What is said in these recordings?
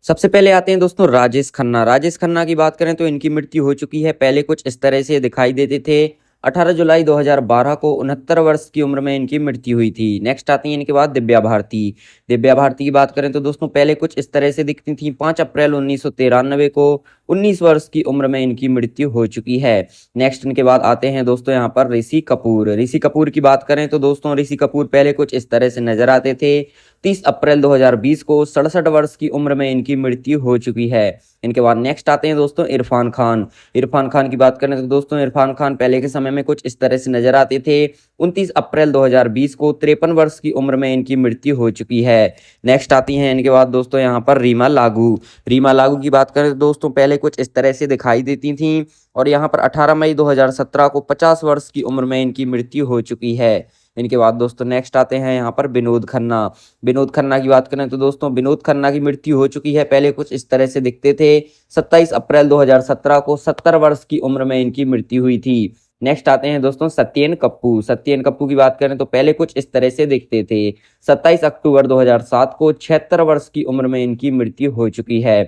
सबसे पहले आते हैं दोस्तों राजेश खन्ना। राजेश खन्ना की बात करें तो इनकी मृत्यु हो चुकी है। पहले कुछ इस तरह से दिखाई देते थे। 18 जुलाई 2012 को 69 वर्ष की उम्र में इनकी मृत्यु हुई थी। नेक्स्ट आती है इनके बाद दिव्या भारती। दिव्या भारती की बात करें तो दोस्तों पहले कुछ इस तरह से दिखती थी। 5 अप्रैल 1993 को 19 वर्ष की उम्र में इनकी मृत्यु हो चुकी है। नेक्स्ट इनके बाद आते हैं दोस्तों यहाँ पर ऋषि कपूर। ऋषि कपूर की बात करें तो दोस्तों ऋषि कपूर पहले कुछ इस तरह से नजर आते थे। 30 अप्रैल 2020 को 67 वर्ष की उम्र में इनकी मृत्यु हो चुकी है। इनके बाद नेक्स्ट आते हैं दोस्तों इरफान खान। इरफान खान की बात करें तो दोस्तों इरफान खान पहले के समय में कुछ इस तरह से नजर आते थे। 29 अप्रैल 2020 को 53 वर्ष की उम्र में इनकी मृत्यु हो चुकी है। नेक्स्ट आती हैं इनके बाद दोस्तों यहाँ पर रीमा लागू। रीमा लागू की बात करें तो दोस्तों पहले कुछ इस तरह से दिखाई देती थी और यहाँ पर 18 मई 2017 को 50 वर्ष की उम्र में इनकी मृत्यु हो चुकी है। इनके बाद दोस्तों नेक्स्ट आते हैं यहाँ पर विनोद खन्ना। विनोद खन्ना की बात करें तो दोस्तों विनोद खन्ना की मृत्यु हो चुकी है। पहले कुछ इस तरह से दिखते थे। 27 अप्रैल 2017 को 70 वर्ष की उम्र में इनकी मृत्यु हुई थी। नेक्स्ट आते हैं दोस्तों सत्येन कप्पू। सत्येन कप्पू की बात करें तो पहले कुछ इस तरह से दिखते थे। 27 अक्टूबर 2007 को 76 वर्ष की उम्र में इनकी मृत्यु हो चुकी है।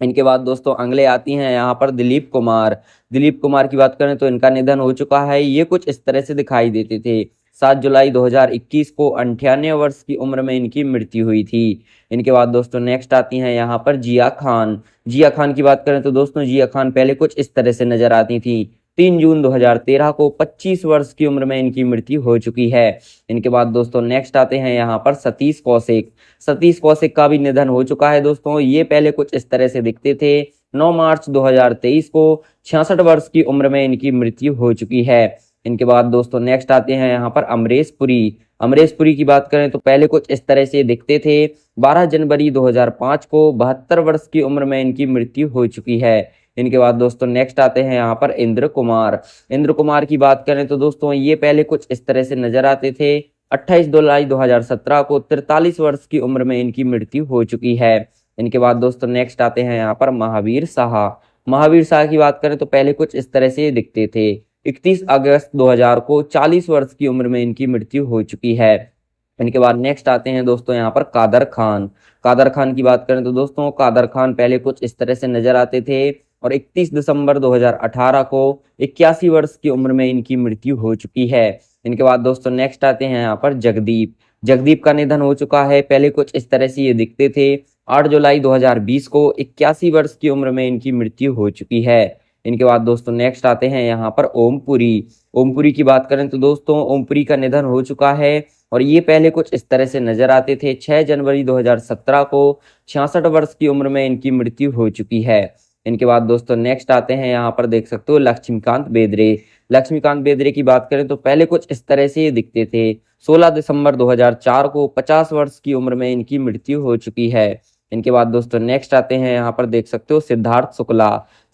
इनके बाद दोस्तों अगले आती हैं यहाँ पर दिलीप कुमार। दिलीप कुमार की बात करें तो इनका निधन हो चुका है। ये कुछ इस तरह से दिखाई देते थे। 7 जुलाई 2021 को 98 वर्ष की उम्र में इनकी मृत्यु हुई थी। इनके बाद दोस्तों नेक्स्ट आती हैं यहाँ पर जिया खान। जिया खान की बात करें तो दोस्तों जिया खान पहले कुछ इस तरह से नजर आती थी। 3 जून 2013 को 25 वर्ष की उम्र में इनकी मृत्यु हो चुकी है। इनके बाद दोस्तों नेक्स्ट आते हैं यहाँ पर सतीश कौशिक। सतीश कौशिक का भी निधन हो चुका है दोस्तों। ये पहले कुछ इस तरह से दिखते थे। 9 मार्च 2023 को 66 वर्ष की उम्र में इनकी मृत्यु हो चुकी है। इनके बाद दोस्तों नेक्स्ट आते हैं यहाँ पर अमरीश पुरी। अमरीश पुरी की बात करें तो पहले कुछ इस तरह से दिखते थे। 12 जनवरी 2005 को 72 वर्ष की उम्र में इनकी मृत्यु हो चुकी है। इनके बाद दोस्तों नेक्स्ट आते हैं यहाँ पर इंद्र कुमार। इंद्र कुमार की बात करें तो दोस्तों ये पहले कुछ इस तरह से नजर आते थे। 28 जुलाई 2017 को 43 वर्ष की उम्र में इनकी मृत्यु हो चुकी है। इनके बाद दोस्तों नेक्स्ट आते हैं यहाँ पर महावीर शाह। महावीर शाह की बात करें तो पहले कुछ इस तरह से दिखते थे। 31 अगस्त 2000 को 40 वर्ष की उम्र में इनकी मृत्यु हो चुकी है। इनके बाद नेक्स्ट आते हैं दोस्तों यहाँ पर कादर खान। कादर खान की बात करें तो दोस्तों कादर खान पहले कुछ इस तरह से नजर आते थे और 31 दिसंबर 2018 को 81 वर्ष की उम्र में इनकी मृत्यु हो चुकी है। इनके बाद दोस्तों नेक्स्ट आते हैं यहाँ पर जगदीप। जगदीप का निधन हो चुका है। पहले कुछ इस तरह से ये दिखते थे। 8 जुलाई 2020 को 81 वर्ष की उम्र में इनकी मृत्यु हो चुकी है। इनके बाद दोस्तों नेक्स्ट आते हैं यहाँ पर ओमपुरी। ओमपुरी की बात करें तो दोस्तों ओमपुरी का निधन हो चुका है और ये पहले कुछ इस तरह से नजर आते थे। 6 जनवरी 2017 को 66 वर्ष की उम्र में इनकी मृत्यु हो चुकी है। इनके बाद दोस्तों नेक्स्ट आते हैं यहाँ पर देख सकते हो लक्ष्मीकांत बेदरे। लक्ष्मीकांत बेदरे की बात करें तो पहले कुछ इस तरह से ये दिखते थे। 16 दिसंबर 2004 को 50 वर्ष की उम्र में इनकी मृत्यु हो चुकी है। इनके बाद दोस्तों नेक्स्ट आते हैं यहाँ पर देख सकते हो सिद्धार्थ शुक्ला।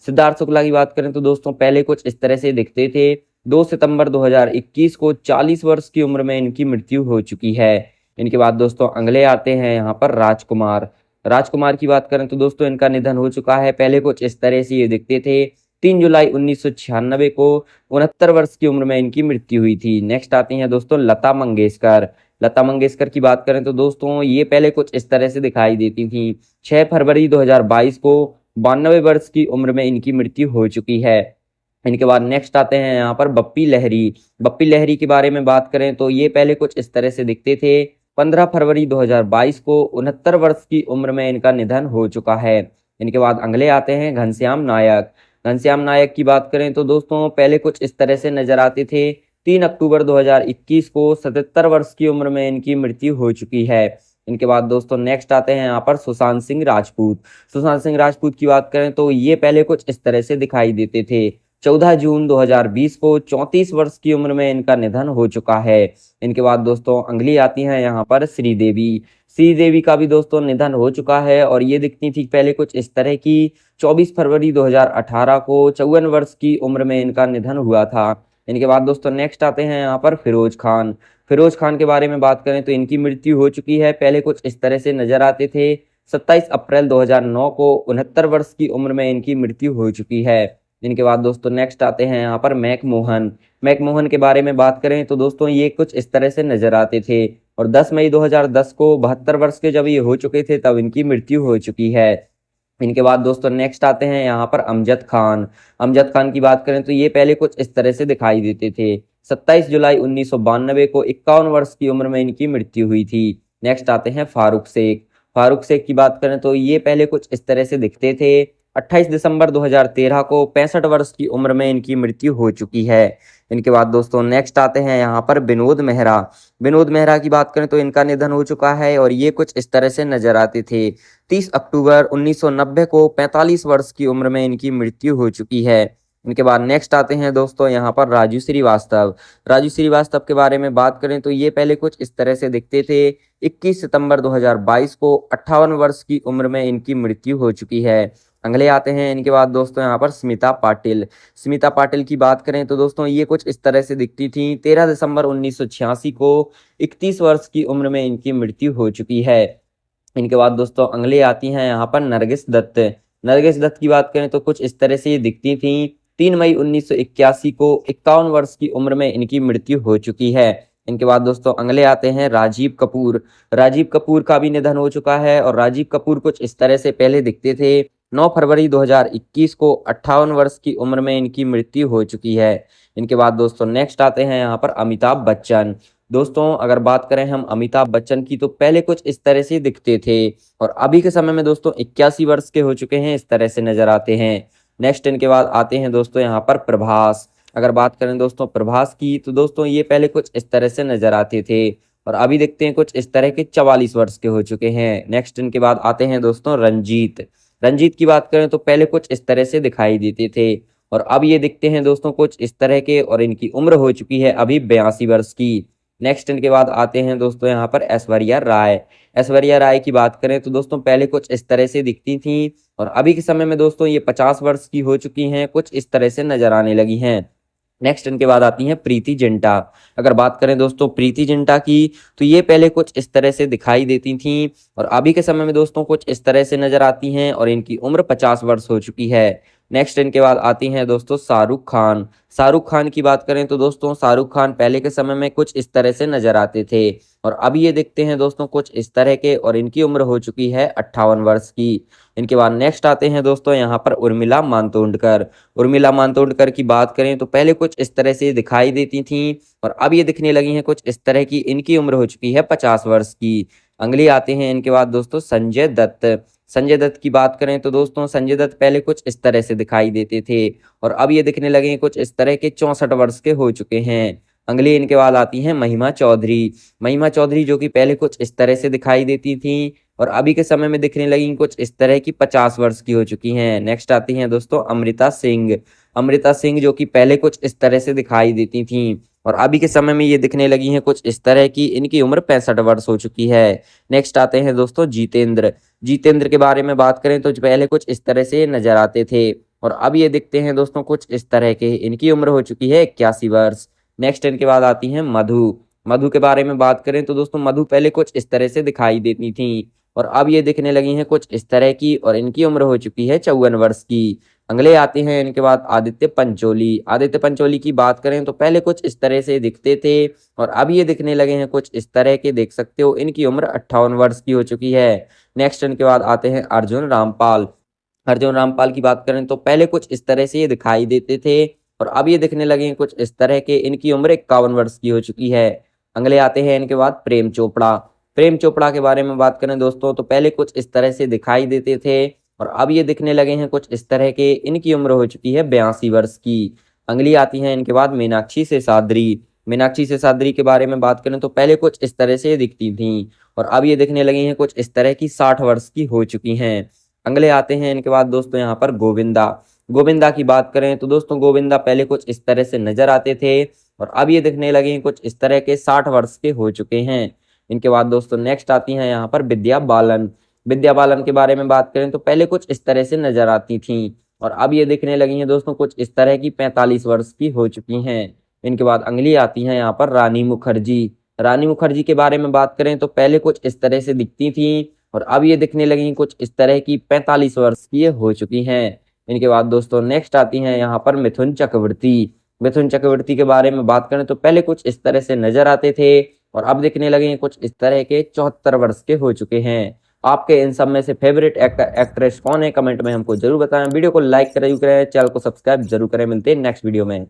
सिद्धार्थ शुक्ला की बात करें तो दोस्तों पहले कुछ इस तरह से दिखते थे। 2 सितंबर 2021 को 40 वर्ष की उम्र में इनकी मृत्यु हो चुकी है। इनके बाद दोस्तों अगले आते हैं यहाँ पर राजकुमार। राजकुमार की बात करें तो दोस्तों इनका निधन हो चुका है। पहले कुछ इस तरह से ये दिखते थे। 3 जुलाई 1996 को 69 वर्ष की उम्र में इनकी मृत्यु हुई थी। नेक्स्ट आती हैं दोस्तों लता मंगेशकर। लता मंगेशकर की बात करें तो दोस्तों ये पहले कुछ इस तरह से दिखाई देती थी। 6 फरवरी 2022 को 92 वर्ष की उम्र में इनकी मृत्यु हो चुकी है। इनके बाद नेक्स्ट आते हैं यहाँ पर बप्पी लहरी। बप्पी लहरी के बारे में बात करें तो ये पहले कुछ इस तरह से दिखते थे। 15 फरवरी 2022 को 69 वर्ष की उम्र में इनका निधन हो चुका है। इनके बाद अगले आते हैं घनश्याम नायक। घनश्याम नायक की बात करें तो दोस्तों पहले कुछ इस तरह से नजर आते थे। 3 अक्टूबर 2021 को 77 वर्ष की उम्र में इनकी मृत्यु हो चुकी है। इनके बाद दोस्तों नेक्स्ट आते हैं यहाँ पर सुशांत सिंह राजपूत। सुशांत सिंह राजपूत की बात करें तो ये पहले कुछ इस तरह से दिखाई देते थे। 14 जून 2020 को 34 वर्ष की उम्र में इनका निधन हो चुका है। इनके बाद दोस्तों अगली आती हैं यहाँ पर श्रीदेवी। श्रीदेवी का भी दोस्तों निधन हो चुका है और ये दिखती थी पहले कुछ इस तरह की। 24 फरवरी 2018 को 54 वर्ष की उम्र में इनका निधन हुआ था। इनके बाद दोस्तों नेक्स्ट आते हैं यहाँ पर फिरोज खान। फिरोज खान के बारे में बात करें तो इनकी मृत्यु हो चुकी है। पहले कुछ इस तरह से नजर आते थे। 27 अप्रैल 2009 को 69 वर्ष की उम्र में इनकी मृत्यु हो चुकी है। इनके बाद दोस्तों नेक्स्ट आते हैं यहाँ पर मैकमोहन। मैकमोहन के बारे में बात करें तो दोस्तों ये कुछ इस तरह से नजर आते थे और 10 मई 2010 को 72 वर्ष के जब ये हो चुके थे तब इनकी मृत्यु हो चुकी है। इनके बाद दोस्तों नेक्स्ट आते हैं यहाँ पर अमजद खान। अमजद खान की बात करें तो ये पहले कुछ इस तरह से दिखाई देते थे। 27 जुलाई 1992 को 51 वर्ष की उम्र में इनकी मृत्यु हुई थी। नेक्स्ट आते हैं फारूक शेख। फारूक शेख की बात करें तो ये पहले कुछ इस तरह से दिखते थे। 28 दिसंबर 2013 को 65 वर्ष की उम्र में इनकी मृत्यु हो चुकी है। इनके बाद दोस्तों नेक्स्ट आते हैं यहाँ पर विनोद मेहरा। विनोद मेहरा की बात करें तो इनका निधन हो चुका है और ये कुछ इस तरह से नजर आते थे। 30 अक्टूबर 1990 को 45 वर्ष की उम्र में इनकी मृत्यु हो चुकी है। इनके बाद नेक्स्ट आते हैं दोस्तों यहाँ पर राजू श्रीवास्तव। राजू श्रीवास्तव के बारे में बात करें तो ये पहले कुछ इस तरह से दिखते थे। 21 सितंबर 2022 को 58 वर्ष की उम्र में इनकी मृत्यु हो चुकी है। अगले आते हैं इनके बाद दोस्तों यहाँ पर स्मिता पाटिल। स्मिता पाटिल की बात करें तो दोस्तों ये कुछ इस तरह से दिखती थी। 13 दिसंबर 1986 को 31 वर्ष की उम्र में इनकी मृत्यु हो चुकी है। इनके बाद दोस्तों अगले आती हैं यहाँ पर नरगिस दत्त। नरगिस दत्त की बात करें तो कुछ इस तरह से ये दिखती थी। 3 मई 1981 को 51 वर्ष की उम्र में इनकी मृत्यु हो चुकी है। इनके बाद दोस्तों अगले आते हैं राजीव कपूर। राजीव कपूर का भी निधन हो चुका है और राजीव कपूर कुछ इस तरह से पहले दिखते थे। 9 फरवरी 2021 को 58 वर्ष की उम्र में इनकी मृत्यु हो चुकी है। इनके बाद दोस्तों नेक्स्ट आते हैं यहाँ पर अमिताभ बच्चन। दोस्तों अगर बात करें हम अमिताभ बच्चन की तो पहले कुछ इस तरह से दिखते थे और अभी के समय में दोस्तों 81 वर्ष के हो चुके हैं, इस तरह से नजर आते हैं। नेक्स्ट इनके बाद आते हैं दोस्तों यहाँ पर प्रभास। अगर बात करें दोस्तों प्रभास की तो दोस्तों ये पहले कुछ इस तरह से नजर आते थे और अभी देखते हैं कुछ इस तरह के 44 वर्ष के हो चुके हैं। नेक्स्ट इनके बाद आते हैं दोस्तों रंजीत। रंजीत की बात करें तो पहले कुछ इस तरह से दिखाई देते थे और अब ये दिखते हैं दोस्तों कुछ इस तरह के और इनकी उम्र हो चुकी है अभी 82 वर्ष की। नेक्स्ट इनके बाद आते हैं दोस्तों यहाँ पर ऐश्वर्या राय। ऐश्वर्या राय की बात करें तो दोस्तों पहले कुछ इस तरह से दिखती थी और अभी के समय में दोस्तों ये 50 वर्ष की हो चुकी हैं, कुछ इस तरह से नजर आने लगी हैं। नेक्स्ट इनके बाद आती हैं प्रीति जिंटा। अगर बात करें दोस्तों प्रीति जिंटा की तो ये पहले कुछ इस तरह से दिखाई देती थी और अभी के समय में दोस्तों कुछ इस तरह से नजर आती हैं और इनकी उम्र 50 वर्ष हो चुकी है। नेक्स्ट इनके बाद आती हैं दोस्तों शाहरुख खान। शाहरुख खान की बात करें तो दोस्तों शाहरुख खान पहले के समय में कुछ इस तरह से नजर आते थे और अभी ये दिखते हैं दोस्तों कुछ इस तरह के और इनकी उम्र हो चुकी है 58 वर्ष की। इनके बाद नेक्स्ट आते हैं दोस्तों यहाँ पर उर्मिला मातोंडकर। उर्मिला मातोंडकर की बात करें तो पहले कुछ इस तरह से दिखाई देती थी और अब ये दिखने लगी हैं कुछ इस तरह की, इनकी उम्र हो चुकी है 50 वर्ष की। अगली आते हैं इनके बाद दोस्तों संजय दत्त। संजय दत्त की बात करें तो दोस्तों संजय दत्त पहले कुछ इस तरह से दिखाई देते थे और अब ये दिखने लगे हैं कुछ इस तरह के 64 वर्ष के हो चुके हैं। अगली इनके बाद आती हैं महिमा चौधरी। महिमा चौधरी जो कि पहले कुछ इस तरह से दिखाई देती थी और अभी के समय में दिखने लगी कुछ इस तरह की 50 वर्ष की हो चुकी हैं। नेक्स्ट आती हैं दोस्तों अमृता सिंह। अमृता सिंह जो कि पहले कुछ इस तरह से दिखाई देती थी और अभी के समय में ये दिखने लगी हैं कुछ इस तरह की, इनकी उम्र 65 वर्ष हो चुकी है। नेक्स्ट आते हैं दोस्तों जितेंद्र। जितेंद्र के बारे में बात करें तो पहले कुछ इस तरह से नजर आते थे और अब ये दिखते हैं दोस्तों कुछ इस तरह के, इनकी उम्र हो चुकी है 81 वर्ष। नेक्स्ट इनके बाद आती हैं मधु। मधु के बारे में बात करें तो दोस्तों मधु पहले कुछ इस तरह से दिखाई देती थी और अब ये दिखने लगी हैं कुछ इस तरह की और इनकी उम्र हो चुकी है 54 वर्ष की। अगले आते हैं इनके बाद आदित्य पंचोली। आदित्य पंचोली की बात करें तो पहले कुछ इस तरह से दिखते थे और अब ये दिखने लगे हैं कुछ इस तरह के, देख सकते हो इनकी उम्र 58 वर्ष की हो चुकी है। नेक्स्ट इनके बाद आते हैं अर्जुन रामपाल। अर्जुन रामपाल की बात करें तो पहले कुछ इस तरह से ये दिखाई देते थे और अब ये दिखने लगे हैं कुछ इस तरह के, इनकी उम्र 51 वर्ष की हो चुकी है। अगले आते हैं इनके बाद प्रेम चोपड़ा। प्रेम चोपड़ा के बारे में बात करें दोस्तों तो पहले कुछ इस तरह से दिखाई देते थे और अब ये दिखने लगे हैं कुछ इस तरह के, इनकी उम्र हो चुकी है 82 वर्ष की। अगली आती हैं इनके बाद मीनाक्षी शेषाद्री। मीनाक्षी शेषाद्री के बारे में बात करें तो पहले कुछ इस तरह से दिखती थी और अब ये दिखने लगी हैं कुछ इस तरह की, 60 वर्ष की हो चुकी हैं। अगले आते हैं इनके बाद दोस्तों यहाँ पर गोविंदा। गोविंदा की बात करें तो दोस्तों गोविंदा पहले कुछ इस तरह से नजर आते थे और अब ये दिखने लगे हैं कुछ इस तरह के, 60 वर्ष के हो चुके हैं। इनके बाद दोस्तों नेक्स्ट आती हैं यहाँ पर विद्या बालन। विद्या बालन के बारे में बात करें तो पहले कुछ इस तरह से नजर आती थी और अब ये दिखने लगी हैं दोस्तों कुछ इस तरह की, 45 वर्ष की हो चुकी हैं। इनके बाद अगली आती हैं यहाँ पर रानी मुखर्जी। रानी मुखर्जी के बारे में बात करें तो पहले कुछ इस तरह से दिखती थी और अब ये दिखने लगी कुछ इस तरह की, 45 वर्ष की हो चुकी हैं। इनके बाद दोस्तों नेक्स्ट आती हैं यहाँ पर मिथुन चक्रवर्ती। मिथुन चक्रवर्ती के बारे में बात करें तो पहले कुछ इस तरह से नजर आते थे और अब दिखने लगे कुछ इस तरह के, 74 वर्ष के हो चुके हैं। आपके इन सब में से फेवरेट एक्ट्रेस कौन है, कमेंट में हमको जरूर बताएं। वीडियो को लाइक करें, चैनल को सब्सक्राइब जरूर करें। मिलते हैं नेक्स्ट वीडियो में।